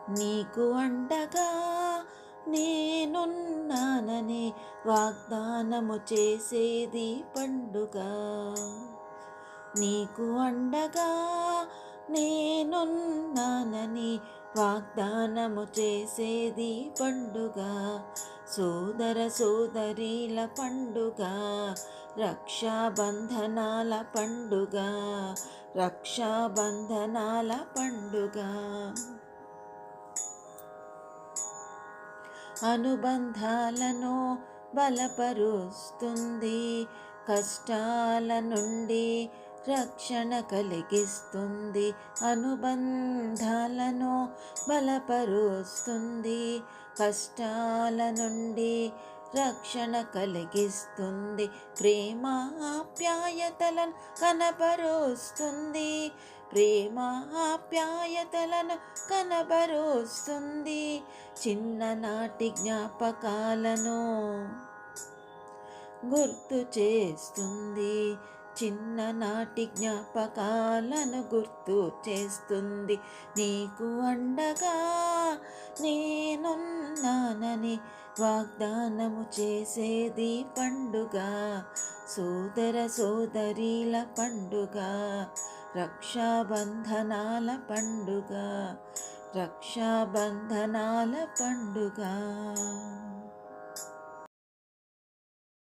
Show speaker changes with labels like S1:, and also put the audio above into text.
S1: నీకు అండగా నేనున్నానని వాగ్దానము చేసేది పండుగ. నీకు అండగా నేనున్నానని వాగ్దానము చేసేది పండుగ. సోదర సోదరీల పండుగ, రక్షాబంధనాల పండుగ, రక్షాబంధనాల పండుగ. అనుబంధాలను బలపరుస్తుంది, కష్టాల నుండి రక్షణ కలిగిస్తుంది. అనుబంధాలను బలపరుస్తుంది, కష్టాల నుండి రక్షణ కలిగిస్తుంది. ప్రేమ ఆప్యాయతలను కనబరుస్తుంది, ప్రేమ ఆప్యాయతలను కనబరుస్తుంది. చిన్ననాటి జ్ఞాపకాలను గుర్తు చేస్తుంది, చిన్ననాటి జ్ఞాపకాలను గుర్తు చేస్తుంది. నీకు అండగా నేనున్నానని వాగ్దానము చేసేది పండుగ. సోదర సోదరీల పండుగ, రక్షాబంధనాల పండుగ, రక్షాబంధనాల పండుగ.